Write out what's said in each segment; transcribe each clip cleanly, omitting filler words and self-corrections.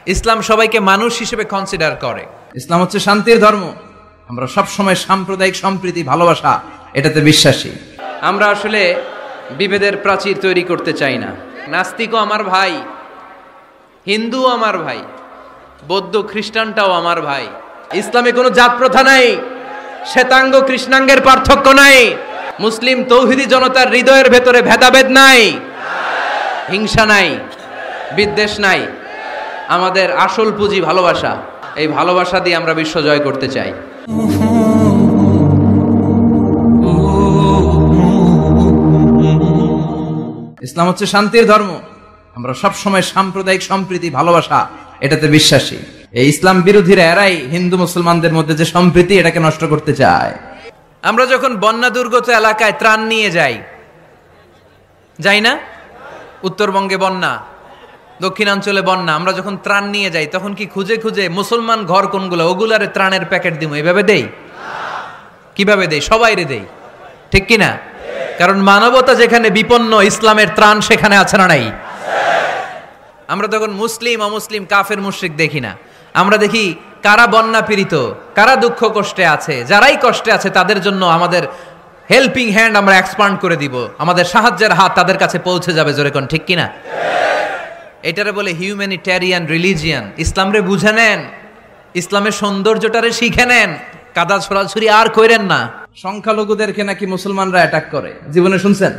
ইসলাম সবাইকে মানুষ হিসেবে কনসিডার করে। ইসলাম হচ্ছে শান্তির ধর্ম। আমরা সব সময় সাম্প্রদায়িক সম্প্রীতি, ভালোবাসা এটাতে বিশ্বাসী। আমরা আসলে বিভেদের প্রাচীর তৈরি করতে চাই না। নাস্তিকও আমার ভাই, হিন্দুও আমার ভাই, বৌদ্ধ খ্রিস্টানটাও আমার ভাই। ইসলামে কোনো জাত প্রথা নাই, শ্বেতাঙ্গ কৃষ্ণাঙ্গের পার্থক্য নাই, মুসলিম তৌহিদি জনতার হৃদয়ের ভেতরে ভেদাভেদ নাই, হিংসা নাই, বিদ্বেষ নাই। আমাদের আসল পুঁজি ভালোবাসা। এই ভালোবাসা দিয়ে আমরা বিশ্ব জয় করতে চাই। ইসলাম হচ্ছে শান্তির ধর্ম। আমরা সব সময় সাম্প্রদায়িক সম্প্রীতি, ভালোবাসা এটাতে বিশ্বাসী। এই ইসলাম বিরোধীরা এরাই হিন্দু মুসলমানদের মধ্যে যে সম্প্রীতি এটাকে নষ্ট করতে চায়। আমরা যখন বন্যা দুর্গত এলাকায় ত্রাণ নিয়ে যাই না? উত্তরবঙ্গে বন্যা, দক্ষিণাঞ্চলে বন্যা। আমরা যখন ত্রাণ নিয়ে যাই তখন কি খুঁজে খুঁজে মুসলমান ঘর কোনগুলো, ওগুলারে ত্রাণের প্যাকেট দিব এভাবে দেই? কিভাবে দেই? সবাইরে দেই, ঠিক কিনা? কারণ মানবতা যেখানে বিপন্ন, ইসলামের ত্রাণ সেখানে আছে না নাই? আমরা তখন মুসলিম অমুসলিম কাফের মুশরিক দেখি না। আমরা দেখি কারা বন্যা পীড়িত, কারা দুঃখ কষ্টে আছে। যারাই কষ্টে আছে তাদের জন্য আমাদের হেল্পিং হ্যান্ড আমরা এক্সপান্ড করে দিব, আমাদের সাহায্যের হাত তাদের কাছে পৌঁছে যাবে। জোরে কোন ঠিক কিনা? এটারে বলে হিউম্যানিটেরিয়ান রিলিজিয়ান। ইসলামরে বুঝে নেন, ইসলামের সৌন্দর্যটারে শিখে নেন, কাদা ছড়াছড়ি আর কইরেন না। সংখ্যালঘুদেরকে নাকি মুসলমানরা অ্যাটাক করে, জীবনে শুনছেন?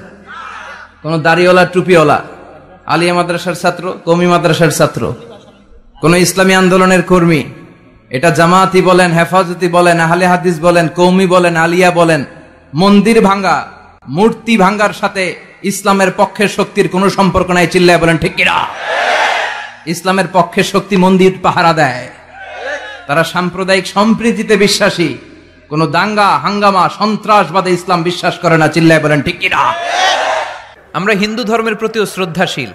কোন দাড়িওয়ালা টুপিওয়ালা, আলিয়া মাদ্রাসার ছাত্র, কওমি মাদ্রাসার ছাত্র, কোন ইসলামী আন্দোলনের কর্মী, এটা জামাতি বলেন, হেফাজতি বলেন, আহলে হাদিস বলেন, কওমি বলেন, আলিয়া বলেন, মন্দির ভাঙ্গা, মূর্তি ভাঙ্গার সাথে ইসলামের পক্ষের শক্তির কোনো সম্পর্ক নাই। চিল্লায় বলেন ঠিক কিনা? ইসলামের পক্ষের শক্তি মন্দির পাহারা দেয়। তারা সাম্প্রদায়িক সম্প্রীতিতে বিশ্বাসী, কোন দাঙ্গা হাঙ্গামা সন্ত্রাসবাদে ইসলাম বিশ্বাস করে না। চিল্লায় বলেন ঠিক কিনা? আমরা হিন্দু ধর্মের প্রতিও শ্রদ্ধাশীল।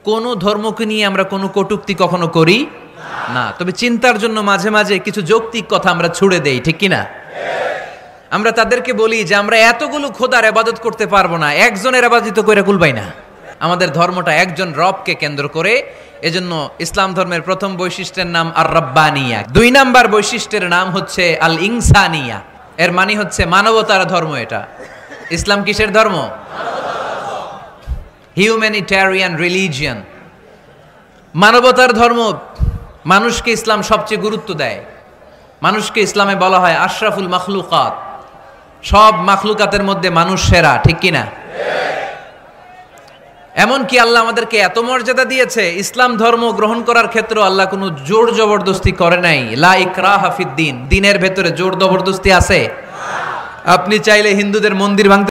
কোন ধর্মকে নিয়ে আমরা কোনো কটূক্তি কখনো করি না। তবে চিন্তার জন্য মাঝে মাঝে কিছু যৌক্তিক কথা আমরা ছুড়ে দেই, ঠিক কিনা? আমরা তাদেরকে বলি যে আমরা এতগুলো খোদার ইবাদত করতে পারবো না, একজনের ইবাদত করে কুলবাই না। আমাদের ধর্মটা একজন রবকে কেন্দ্র করে। এজন্য ইসলাম ধর্মের প্রথম বৈশিষ্ট্যের নাম আর রব্বানিয়া। ২ নাম্বার বৈশিষ্ট্যের নাম হচ্ছে আল ইনসানিয়া। এর মানে হচ্ছে মানবতার ধর্ম। এটা ইসলাম কিসের ধর্ম? হিউম্যানিটেরিয়ান রিলিজিয়ান, মানবতার ধর্ম। মানুষকে ইসলাম সবচেয়ে গুরুত্ব দেয়। মানুষকে ইসলামে বলা হয় আশরাফুল মাখলুকাত। সব মাখলুকাতের মধ্যে মানুষ সেরা, ঠিক কিনা? এমনকি আল্লাহ আমাদেরকে এত মর্যাদা দিয়েছে, ইসলাম ধর্ম গ্রহণ করার ক্ষেত্রে আল্লাহ কোনো জোর জবরদস্তি করে নাই। লা ইকরাহা ফিদ্দিন, দিনের ভেতরে জোর জবরদস্তি আছে? আপনি চাইলে হিন্দুদের মন্দির ভাঙতে